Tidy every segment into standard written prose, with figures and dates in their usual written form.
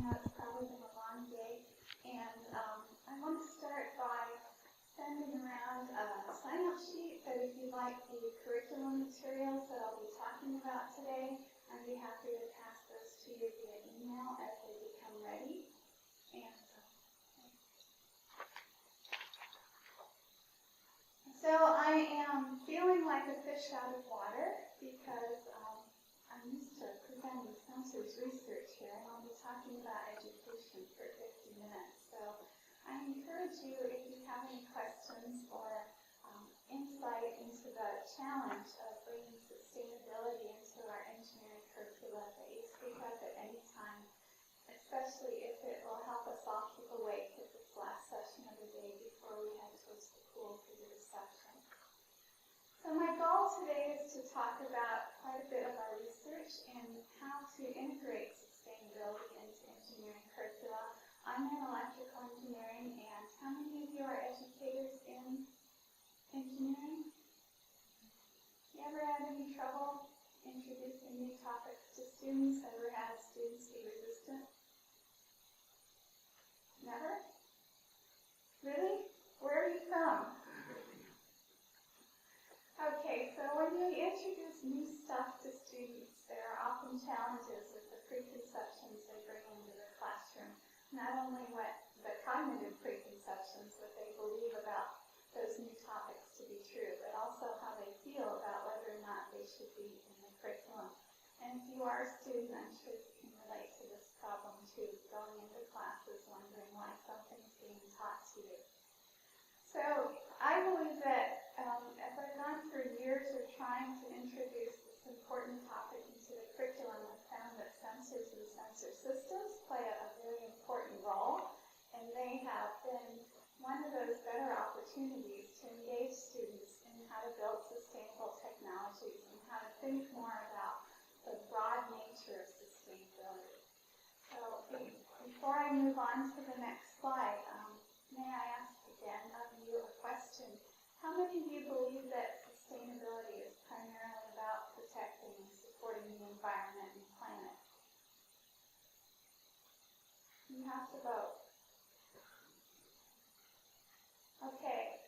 know it's probably been a long day, and I want to start by sending around a sign-up sheet that if you like the curriculum materials that I'll be talking about today, I'd be happy to pass those to you via email as they become ready. And so I am feeling like a fish out of water because I'm used to presenting Spencer's research here, and I'll be talking about education for 50 minutes. So I encourage you, if you have any questions or insight into the challenge of bringing sustainability into our engineering curricula, that you speak up at any time, especially if it will help us all keep awake at this last session of the day before we head towards the pool for the reception. So my goal today is to talk about quite a bit of our research and how to integrate sustainability into engineering curricula. I'm in electrical engineering, and how many of you are educators in engineering? You ever had any trouble introducing new topics to students? Ever had students be resistant? Never? Really? Where are you from? Okay, so when you introduce new stuff to students, there are often challenges with the preconceptions they bring into the classroom. Not only what the cognitive preconceptions that they believe about those new topics to be true, but also how they feel about whether or not they should be in the curriculum. And if you are a student, I'm sure you can relate to this problem too, going into classes wondering why something's being taught to you. So I believe that as I've gone through years of trying to introduce this important topic into the curriculum, I've found that sensors and sensor systems play a very important role, and they have been one of those better opportunities to engage students in how to build sustainable technologies and how to think more about the broad nature of sustainability. So before I move on to the next slide, may I ask again of you a question? How many of you believe that sustainability is primarily about protecting and supporting the environment and planet? You have to vote. Okay.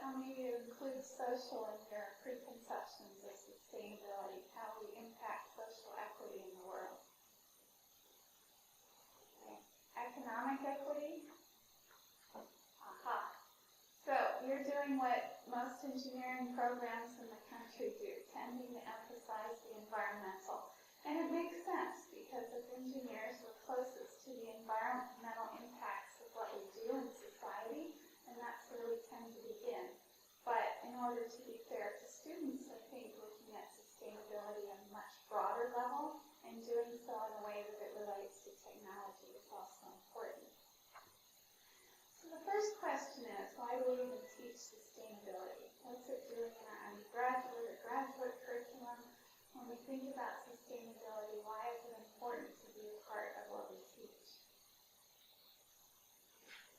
How many of you include social in your preconceptions of sustainability, how we impact social equity in the world? Okay. Economic equity? Aha. So you're doing what most engineering programs in the country do, tending to emphasize the environmental. And it makes sense because as engineers, we're closest to the environmental impacts of what we do in society, and that's where we tend to begin. But in order to be fair to students, I think looking at sustainability on a much broader level and doing so in a way that it relates to technology is also important. So the first question is, why do we even teach sustainability? What's it doing in our undergraduate or graduate curriculum? When we think about sustainability, why is it important to be a part of what we teach?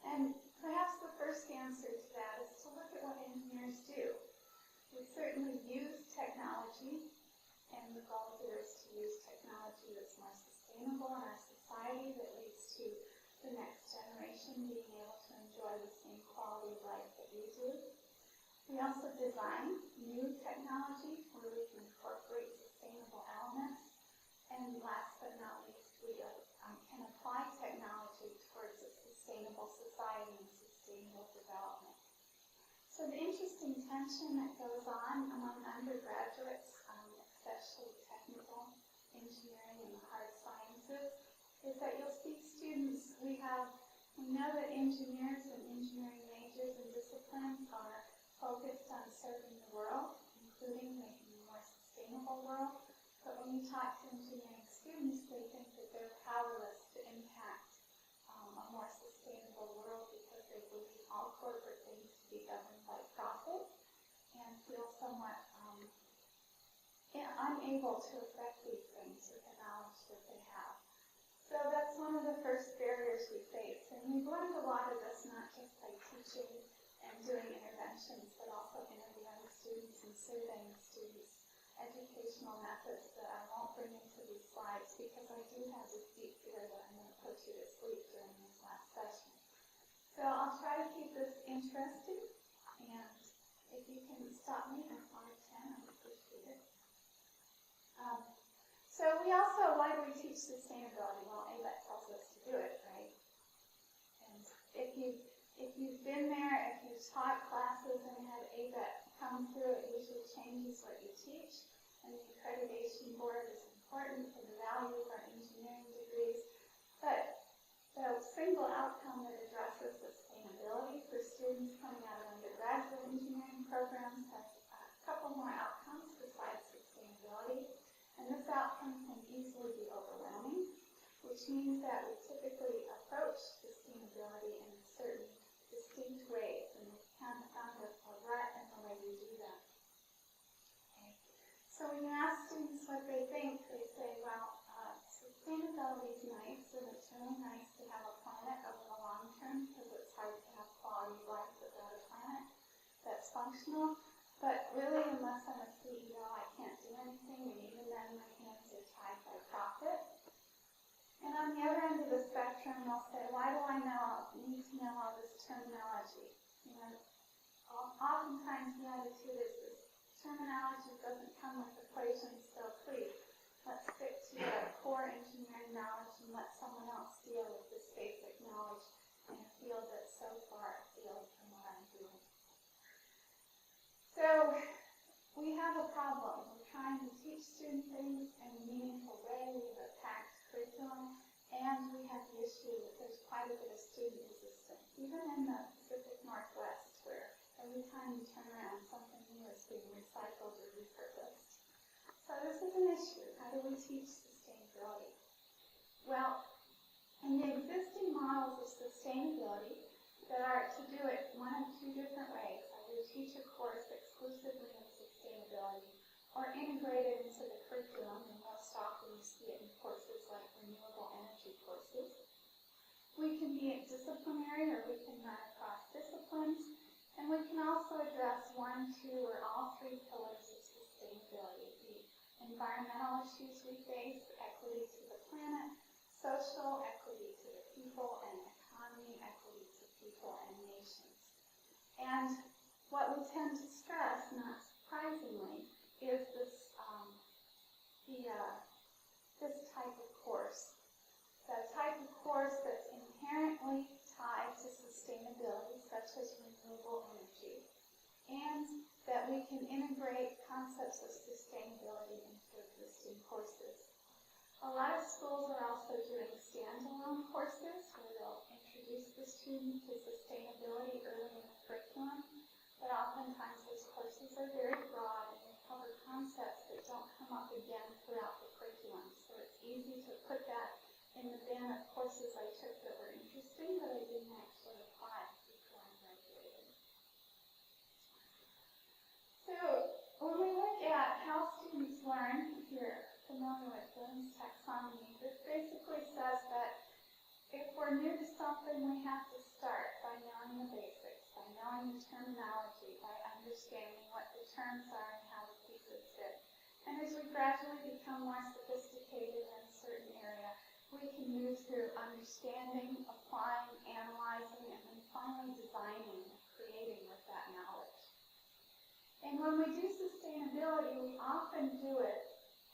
And perhaps the first answer to that is to look at what engineers do. We certainly use technology, and the goal here is to use technology that's more sustainable in our society, that leads to the next generation being able to enjoy the same quality of life that we do. We also design new technology where we can incorporate sustainable elements. And last but not least, we can apply technology towards a sustainable society and sustainable development. So the interesting tension that goes on among undergraduates, especially technical engineering and the hard sciences, is that you'll see students, we know that engineers and engineering majors and disciplines are focused on serving the world, including making a more sustainable world. But when you talk to engineering students, they think that they're powerless to impact a more sustainable world because they believe all corporate things to be governed by profit and feel somewhat unable to affect these things with the knowledge that they have. So that's one of the first barriers we face. And we've learned a lot of this not just by teaching and doing interventions, but also interviewing students and surveying students educational methods that I won't bring into these slides because I do have this deep fear that I'm going to put you to sleep during this last session. So I'll try to keep this interesting, and if you can stop me at 5:10, I would appreciate it. So we also, why do we teach sustainability? Well, ABET tells us to do it, right? And if you've been there, if you've taught classes and had ABET come through, it usually changes what you teach. And the accreditation board is important for the value of our engineering degrees. But the single outcome that addresses sustainability for students coming out of undergraduate engineering programs has a couple more outcomes besides sustainability. And this outcome can easily be overwhelming, which means that we typically approach sustainability in certain distinct ways, and we kind of found a rut in the way we do that. Okay. So when you ask students what they think, they say, well, sustainability is nice, and it's really nice to have a planet over the long term, because it's hard to have quality of life without a planet that's functional. But really, unless I'm a CEO, I can't do anything, and even then my hands are tied by profit. And on the other end of the spectrum, they'll say, why do I need to know all this terminology? You know, oftentimes the attitude is this terminology doesn't come with equations, so please, let's stick to the core engineering knowledge and let someone else deal with this basic knowledge in a field that's so far afield from what I'm doing. So we have a problem. We're trying to teach students things in a meaningful way. We have a packed curriculum, and we have the issue that there's quite a bit of student resistance, even in the Pacific Northwest, where every time you turn around, something new is being recycled or repurposed. So this is an issue. How do we teach sustainability? Well, in the existing models of sustainability, there are to do it one of two different ways. Either teach a course exclusively in sustainability or integrate it into the curriculum, and most often you see it in courses like renewable energy courses. We can be disciplinary, or we can run across disciplines, and we can also address one, two, or all three pillars of sustainability: the environmental issues we face, equity to the planet, social equity to the people, and economy equity to people and nations. And what we tend to stress, not surprisingly, is this this type of course. The type of course that's inherently tied to sustainability, such as renewable energy, and that we can integrate concepts of sustainability into existing courses. A lot of schools are also doing standalone courses where they'll introduce the student to sustainability early in the curriculum, but oftentimes those courses are very broad and they cover concepts that don't come up again throughout the curriculum. So it's easy to put that in the bin of courses I took that were interesting, but I didn't actually apply before I graduated. So when we look at how students learn, if you're familiar with Bloom's taxonomy, this basically says that if we're new to something, we have to start by knowing the basics, by knowing the terminology, by understanding what the terms are and how the pieces fit. And as we gradually become more sophisticated in a certain area, we can move through understanding, applying, analyzing, and then finally designing and creating with that knowledge. And when we do sustainability, we often do it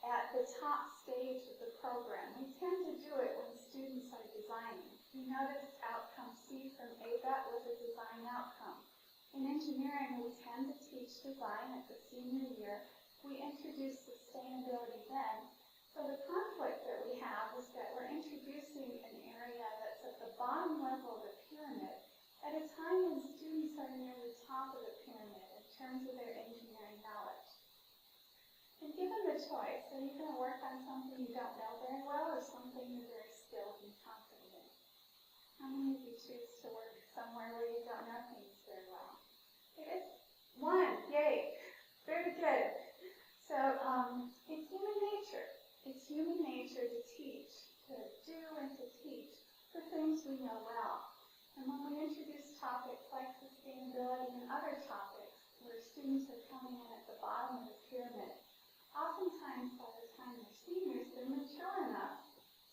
at the top stage of the program. We tend to do it when students are designing. You notice outcome C from ABET was a design outcome. In engineering, we tend to teach design at the senior year. We introduce sustainability then. So the conflict that we have is that we're introducing an area that's at the bottom level of the pyramid at a time when students are near the top of the pyramid in terms of their engineering knowledge. And given the choice, are you going to work on something you don't know very well or something you're very skilled and confident in? How many of you choose to work somewhere where you don't know things very well? It is one, yay, very good. So it's human nature. It's human nature to teach, to do and to teach the things we know well. And when we introduce topics like sustainability and other topics where students are coming in at the bottom of the pyramid, Oftentimes, by the time they're seniors, they're mature enough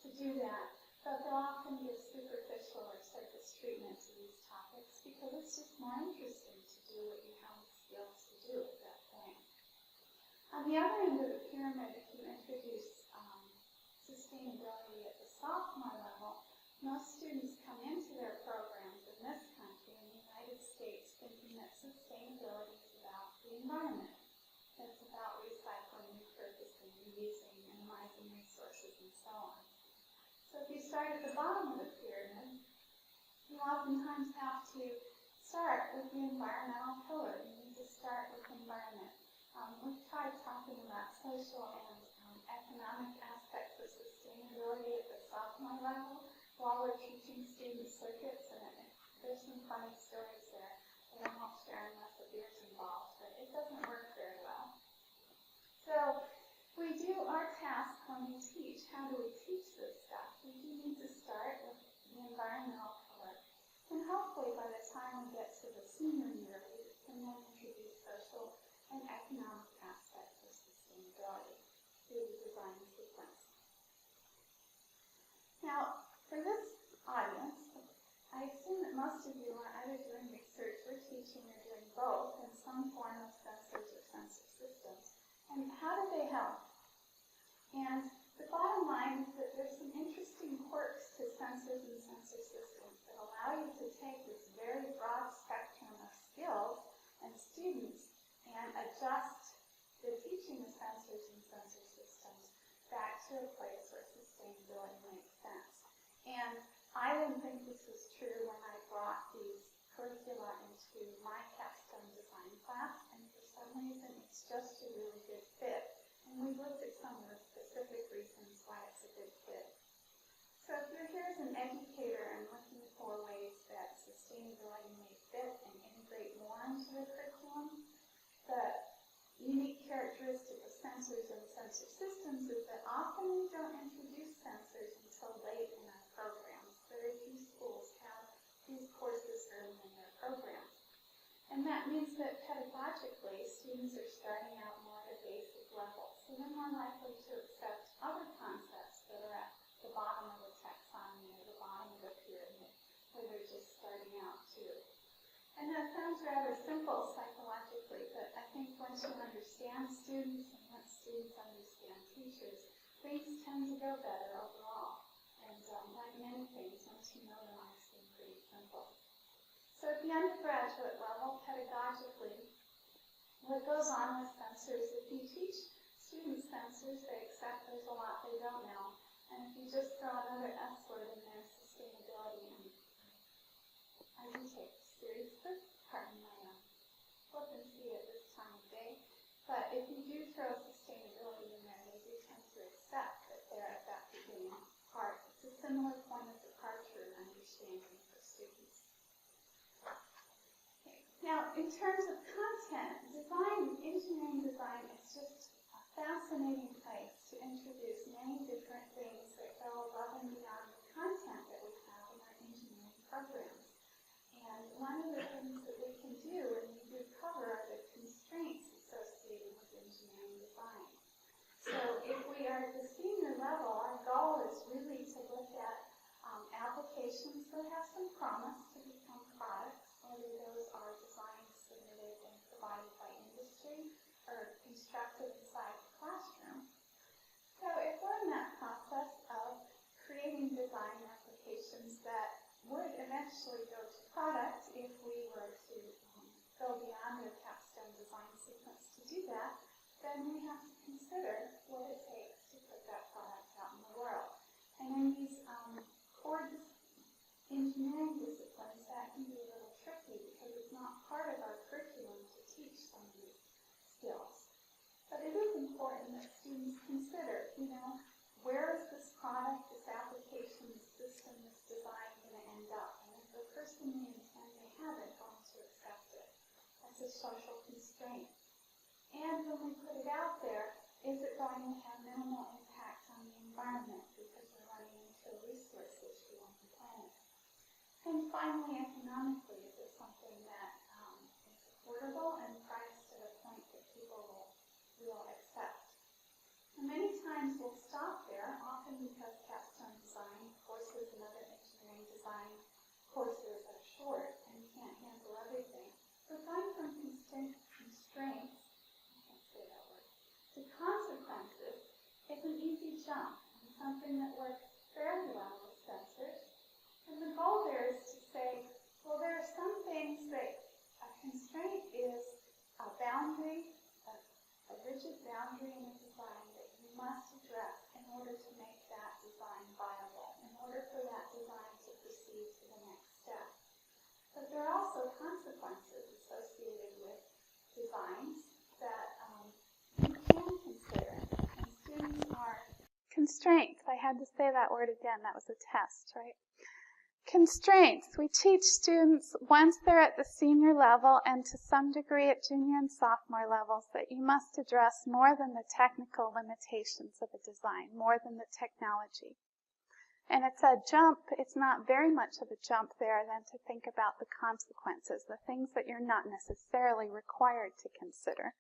to do that, but they'll often give superficial or surface treatment to these topics because it's just more interesting to do what you have the skills to do at that point. On the other end of the pyramid, if you introduce sustainability at the sophomore level, most students come into their programs in this country, in the United States, thinking that sustainability is about the environment. It's about recycling, repurposing, reusing, minimizing resources, and so on. So if you start at the bottom of the pyramid, you oftentimes have to start with the environmental pillar. You need to start with environment. We've tried talking about social and economic aspects of sustainability at the sophomore level while we're teaching students circuits, and there's some funny stories there that I won't share unless the beer's involved, but it doesn't work very well. So we do our task when we teach. How do we teach this stuff? We do need to start with the environmental pillar, and hopefully by the time we get to the senior year, we can then introduce social and economic aspects of sustainability through the design sequence. Now, for this audience, I assume that most of you are either doing research or teaching or doing both in some form of sensors or sensor systems. And how do they help? And the bottom line is that there's some interesting quirks to sensors and sensor systems that allow you to take this very broad spectrum of skills and students and adjust the teaching of sensors and sensor systems back to a place where sustainability makes sense. And I didn't think this was true when I brought these curricula into my capstone design class, and for some reason it's just a really good fit. And we've looked at some of the specific reasons why it's a good fit. So if you're here as an educator and looking for ways that sustainability may fit and integrate more into the curriculum, the unique characteristic of sensors and sensor systems is that often we don't introduce sensors until late in our programs. Very few schools have these courses early in their programs. And that means that pedagogically, students are starting out more at a basic level. So they're more likely to accept other concepts that are at the bottom of the taxonomy or the bottom of the pyramid, where they're just starting out too. And that sounds rather simple psychologically, but I think once you understand students and once students understand teachers, things tend to go better overall. And like many things, once you know them, I seem pretty simple. So at the undergraduate level, pedagogically, what goes on with sensors, if you teach students sensors, they accept there's a lot they don't know. And if you just throw another S word in there, sustainability, and I do take seriously, pardon my flippancy at this time of day, but if you do throw sustainability in there, they do tend to accept that they're at that beginning part. It's a similar point of departure in understanding for students. Okay. Now, in terms of content, engineering design is just a fascinating place to introduce many different things that go above and beyond the content that we have in our engineering programs. And one of the things that we can do, and we do cover, are the constraints associated with engineering design. So if we are at the senior level, our goal is really to look at applications that have some promise to become products, whether those are designed, submitted, and provided by industry or constructed inside the classroom. So if we're in that process of creating design applications that would eventually go to product, if we were to go beyond the capstone design sequence to do that, then we have to consider what it takes to put that product out in the world. And in these core engineering disciplines, that can be a little tricky because it's not part of our curriculum to teach some of these skills. But it is important that students consider, where is this product, this application, this system, this design going to end up? And is the person we intend to have it going to accept it? That's a social constraint. And when we put it out there, is it going to have minimal impact on the environment because we're running into a resource issue on the planet? And finally, economically, is it something that is affordable and priced at a point that people will accept? to consequences is an easy jump, and something that works fairly well with sensors. And the goal there is to say, well, there are some things that a constraint is a boundary, a rigid boundary in a design that you must address in order to make that design viable, in order for that design to proceed to the next step. But there are also consequences associated with designs that you can consider, and students are constraints. I had to say that word again. That was a test, right? Constraints. We teach students once they're at the senior level and to some degree at junior and sophomore levels that you must address more than the technical limitations of a design, more than the technology. And it's a jump, it's not very much of a jump there than to think about the consequences, the things that you're not necessarily required to consider.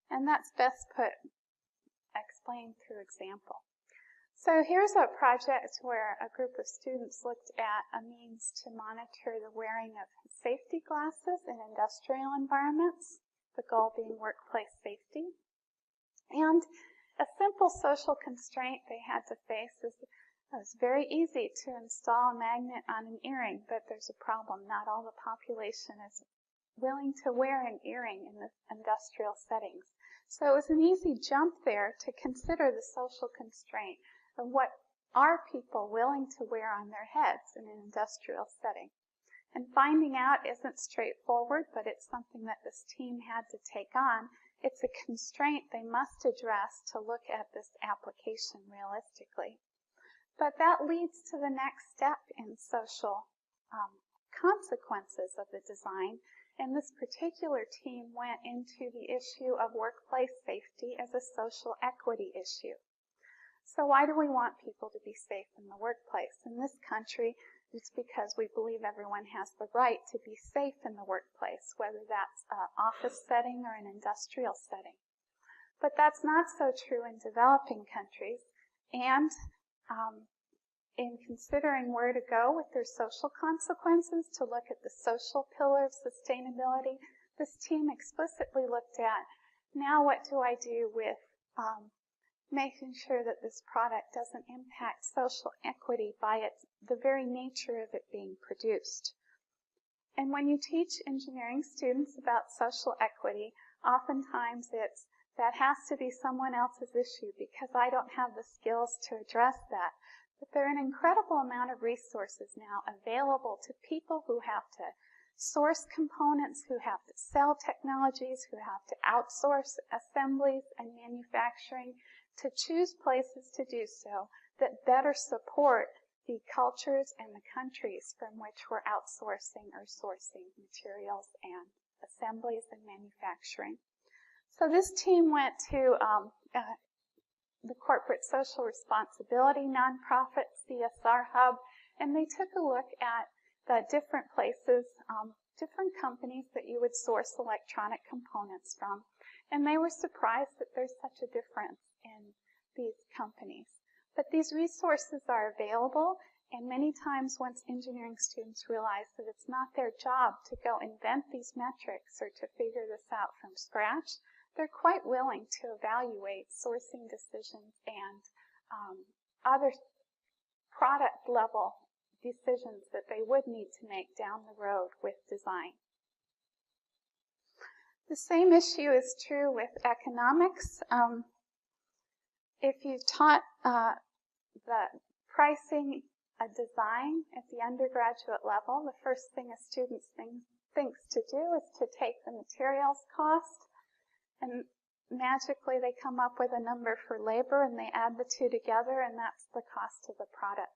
And that's best explained through example. So here's a project where a group of students looked at a means to monitor the wearing of safety glasses in industrial environments, the goal being workplace safety. And a simple social constraint they had to face is it was very easy to install a magnet on an earring, but there's a problem. Not all the population is willing to wear an earring in the industrial settings. So it was an easy jump there to consider the social constraint of what are people willing to wear on their heads in an industrial setting. And finding out isn't straightforward, but it's something that this team had to take on. It's a constraint they must address to look at this application realistically. But that leads to the next step in social consequences of the design. And this particular team went into the issue of workplace safety as a social equity issue. So why do we want people to be safe in the workplace? In this country, it's because we believe everyone has the right to be safe in the workplace, whether that's an office setting or an industrial setting. But that's not so true in developing countries. And in considering where to go with their social consequences, to look at the social pillar of sustainability, this team explicitly looked at, now what do I do with making sure that this product doesn't impact social equity by the very nature of it being produced. And when you teach engineering students about social equity, oftentimes that has to be someone else's issue because I don't have the skills to address that. But there are an incredible amount of resources now available to people who have to source components, who have to sell technologies, who have to outsource assemblies and manufacturing, to choose places to do so that better support the cultures and the countries from which we're outsourcing or sourcing materials and assemblies and manufacturing. So this team went to the Corporate Social Responsibility Nonprofit CSR Hub, and they took a look at the different places, different companies that you would source electronic components from, and they were surprised that there's such a difference in these companies. But these resources are available, and many times once engineering students realize that it's not their job to go invent these metrics or to figure this out from scratch, they're quite willing to evaluate sourcing decisions and other product level decisions that they would need to make down the road with design. The same issue is true with economics. If you taught the pricing a design at the undergraduate level, the first thing a student thinks to do is to take the materials cost, and magically they come up with a number for labor, and they add the two together, and that's the cost of the product.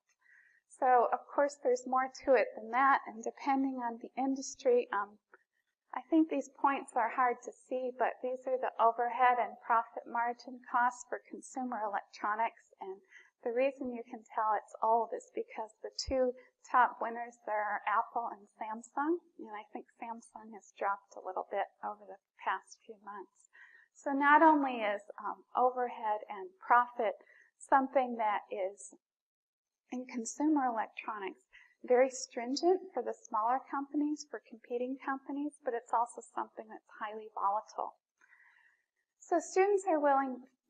So, of course, there's more to it than that, and depending on the industry, I think these points are hard to see, but these are the overhead and profit margin costs for consumer electronics, and the reason you can tell it's old is because the two top winners there are Apple and Samsung, and I think Samsung has dropped a little bit over the past few months. So not only is overhead and profit something that is in consumer electronics very stringent for the smaller companies, for competing companies, but it's also something that's highly volatile. So students are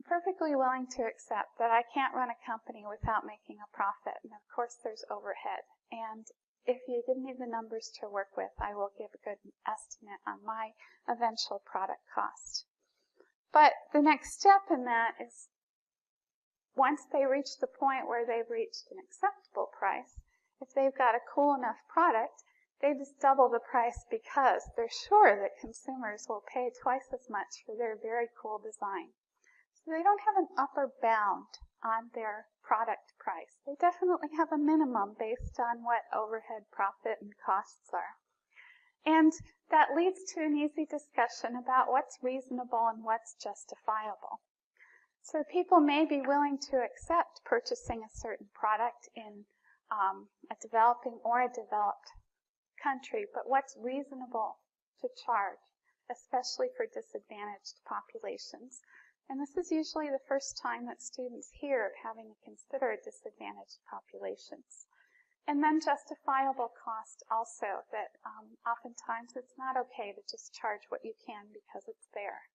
perfectly willing to accept that I can't run a company without making a profit. And of course there's overhead. And if you give me the numbers to work with, I will give a good estimate on my eventual product cost. But the next step in that is once they reach the point where they've reached an acceptable price, if they've got a cool enough product, they just double the price because they're sure that consumers will pay twice as much for their very cool design. So they don't have an upper bound on their product price. They definitely have a minimum based on what overhead, profit, and costs are. And that leads to an easy discussion about what's reasonable and what's justifiable. So people may be willing to accept purchasing a certain product in a developing or a developed country, but what's reasonable to charge, especially for disadvantaged populations? And this is usually the first time that students hear of having to consider disadvantaged populations. And then justifiable cost also, that oftentimes it's not okay to just charge what you can because it's there.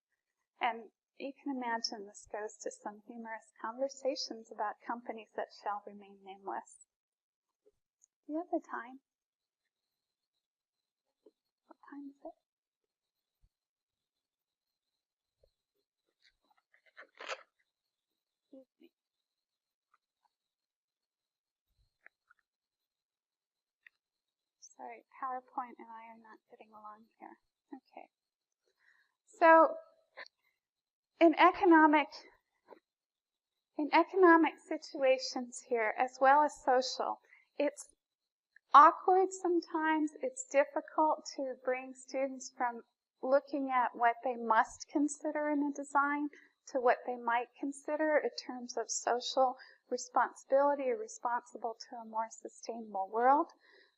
And you can imagine this goes to some humorous conversations about companies that shall remain nameless. Do you have the time? What time is it? Excuse me. Sorry, PowerPoint and I are not getting along here. Okay. So, in economic situations here, as well as social, it's awkward sometimes. It's difficult to bring students from looking at what they must consider in a design to what they might consider in terms of social responsibility or responsible to a more sustainable world.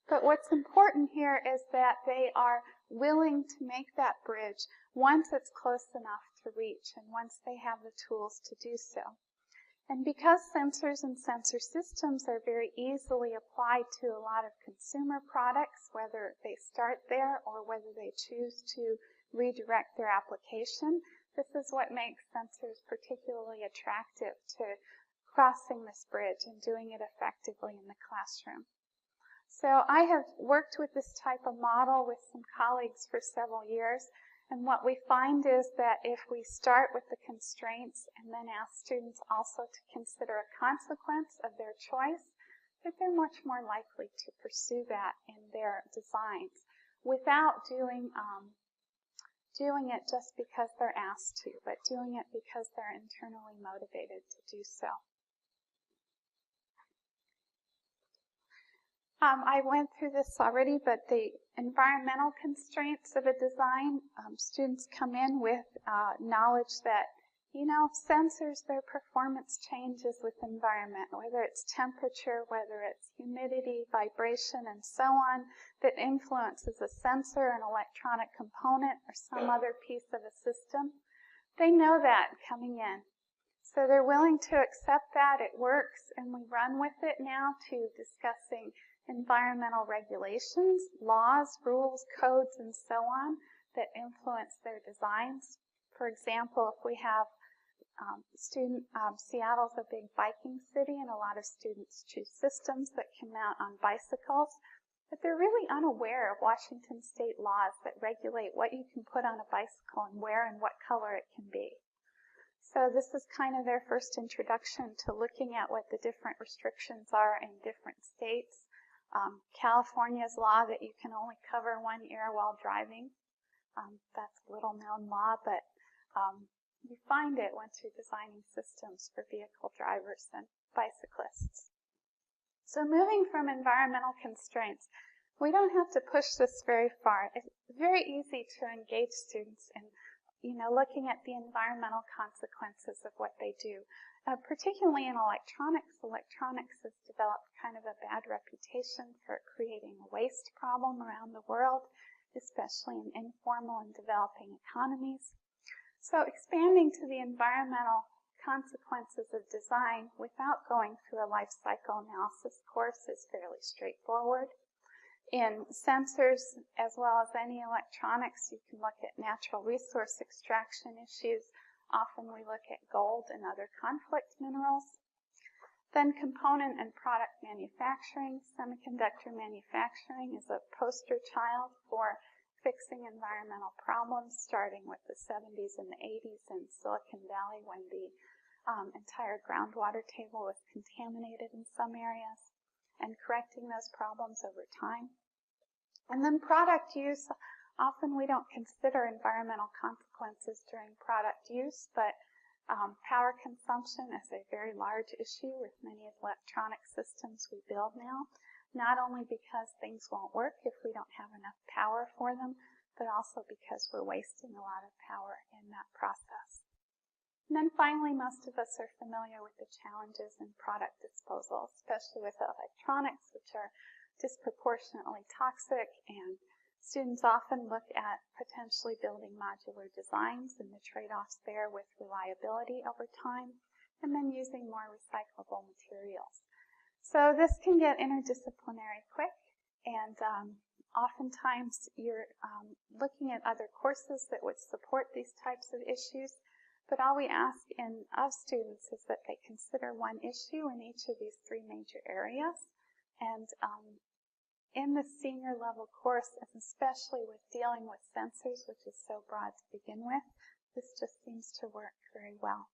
But what's important here is that they are willing to make that bridge once it's close enough to reach and once they have the tools to do so. And because sensors and sensor systems are very easily applied to a lot of consumer products, whether they start there or whether they choose to redirect their application, this is what makes sensors particularly attractive to crossing this bridge and doing it effectively in the classroom. So I have worked with this type of model with some colleagues for several years, and what we find is that if we start with the constraints and then ask students also to consider a consequence of their choice, that they're much more likely to pursue that in their designs without doing it just because they're asked to, but doing it because they're internally motivated to do so. I went through this already, but the environmental constraints of a design, students come in with knowledge that, sensors, their performance changes with environment, whether it's temperature, whether it's humidity, vibration, and so on, that influences a sensor, an electronic component, or some other piece of a system. They know that coming in. So they're willing to accept that, it works, and we run with it now to discussing environmental regulations, laws, rules, codes, and so on that influence their designs. For example, if we have Seattle's a big biking city, and a lot of students choose systems that can mount on bicycles, but they're really unaware of Washington state laws that regulate what you can put on a bicycle and where and what color it can be. So this is kind of their first introduction to looking at what the different restrictions are in different states. California's law that you can only cover one ear while driving. That's a little known law, but you find it once you're designing systems for vehicle drivers and bicyclists. So moving from environmental constraints, we don't have to push this very far. It's very easy to engage students in looking at the environmental consequences of what they do. Particularly in electronics. Electronics has developed kind of a bad reputation for creating a waste problem around the world, especially in informal and developing economies. So expanding to the environmental consequences of design without going through a life cycle analysis course is fairly straightforward. In sensors, as well as any electronics, you can look at natural resource extraction issues, Often we look at gold and other conflict minerals. Then component and product manufacturing. Semiconductor manufacturing is a poster child for fixing environmental problems, starting with the 70s and the 80s in Silicon Valley when the entire groundwater table was contaminated in some areas, and correcting those problems over time. And then product use. Often we don't consider environmental consequences during product use, but power consumption is a very large issue with many of the electronic systems we build now, not only because things won't work if we don't have enough power for them, but also because we're wasting a lot of power in that process. And then finally, most of us are familiar with the challenges in product disposal, especially with electronics, which are disproportionately toxic, and students often look at potentially building modular designs and the trade-offs there with reliability over time, and then using more recyclable materials. So this can get interdisciplinary quick, and oftentimes you're looking at other courses that would support these types of issues, but all we ask of students is that they consider one issue in each of these three major areas, and in the senior level course, especially with dealing with sensors, which is so broad to begin with, this just seems to work very well.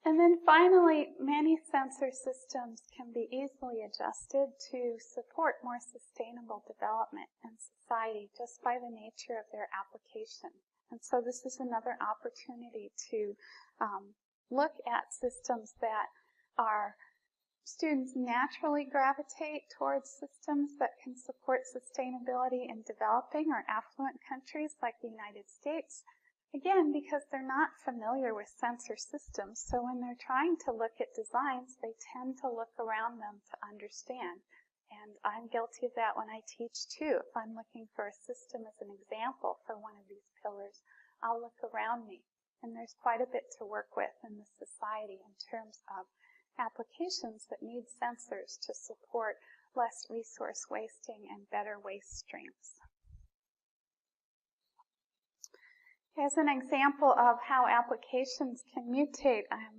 And then finally, many sensor systems can be easily adjusted to support more sustainable development in society just by the nature of their application. And so this is another opportunity to look at systems that are students naturally gravitate towards systems that can support sustainability in developing or affluent countries like the United States. Again, because they're not familiar with sensor systems, so when they're trying to look at designs, they tend to look around them to understand. And I'm guilty of that when I teach too. If I'm looking for a system as an example for one of these pillars, I'll look around me. And there's quite a bit to work with in the society in terms of applications that need sensors to support less resource wasting and better waste streams. As an example of how applications can mutate, I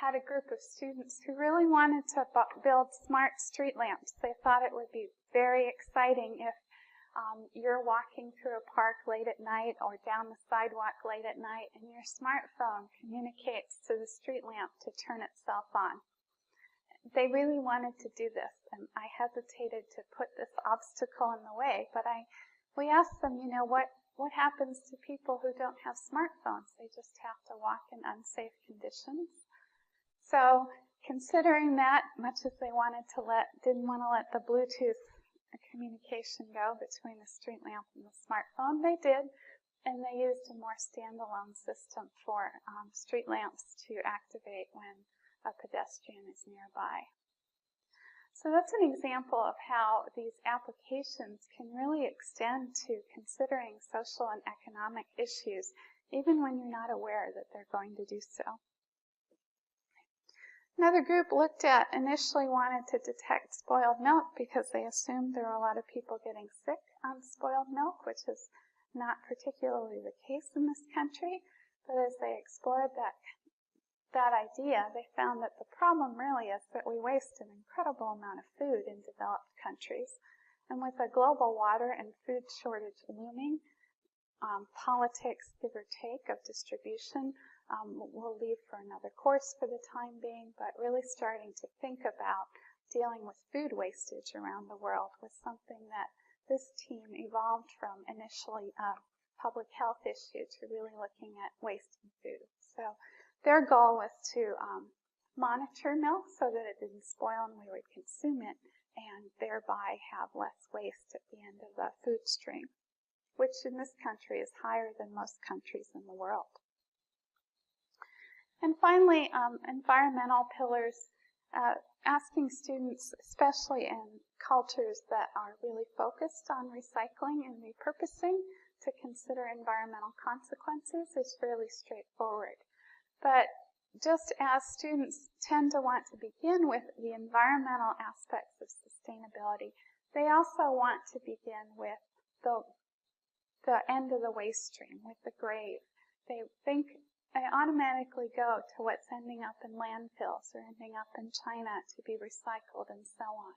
had a group of students who really wanted to build smart street lamps. They thought it would be very exciting if you're walking through a park late at night or down the sidewalk late at night and your smartphone communicates to the street lamp to turn itself on. They really wanted to do this, and I hesitated to put this obstacle in the way, but we asked them, what happens to people who don't have smartphones? They just have to walk in unsafe conditions. So considering that, much as they didn't want to let the Bluetooth communication go between the street lamp and the smartphone, they did, and they used a more standalone system for street lamps to activate when a pedestrian is nearby. So that's an example of how these applications can really extend to considering social and economic issues, even when you're not aware that they're going to do so. Another group initially wanted to detect spoiled milk because they assumed there were a lot of people getting sick on spoiled milk, which is not particularly the case in this country. But as they explored that idea, they found that the problem really is that we waste an incredible amount of food in developed countries. And with a global water and food shortage looming, politics, give or take, of distribution, we'll leave for another course for the time being, but really starting to think about dealing with food wastage around the world was something that this team evolved from initially a public health issue to really looking at wasting food. So their goal was to monitor milk so that it didn't spoil and we would consume it, and thereby have less waste at the end of the food stream, which in this country is higher than most countries in the world. And finally, environmental pillars, asking students, especially in cultures that are really focused on recycling and repurposing, to consider environmental consequences is fairly straightforward. But just as students tend to want to begin with the environmental aspects of sustainability, they also want to begin with the end of the waste stream, with the grave. they automatically go to what's ending up in landfills or ending up in China to be recycled and so on.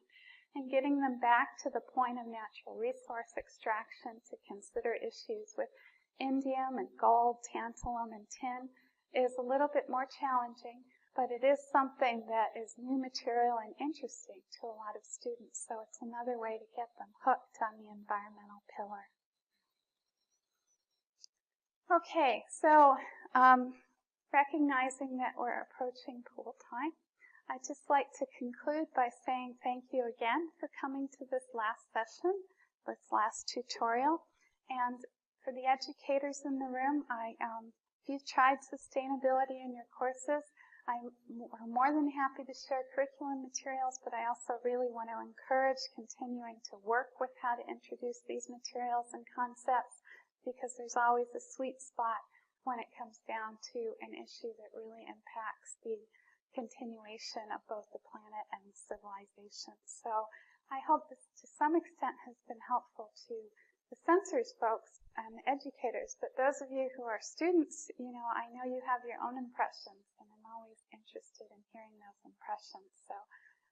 And getting them back to the point of natural resource extraction to consider issues with indium and gold, tantalum, and tin is a little bit more challenging, but it is something that is new material and interesting to a lot of students, so it's another way to get them hooked on the environmental pillar. Okay, so recognizing that we're approaching pool time, I'd just like to conclude by saying thank you again for coming to this last session, this last tutorial. And for the educators in the room, if you've tried sustainability in your courses, I'm more than happy to share curriculum materials, but I also really want to encourage continuing to work with how to introduce these materials and concepts, because there's always a sweet spot when it comes down to an issue that really impacts the continuation of both the planet and civilization. So I hope this to some extent has been helpful to the sensors folks and the educators, but those of you who are students, I know you have your own impressions, and I'm always interested in hearing those impressions. So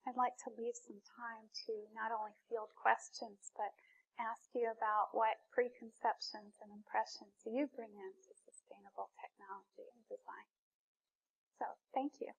I'd like to leave some time to not only field questions, but ask you about what preconceptions and impressions you bring into sustainable technology and design. So thank you.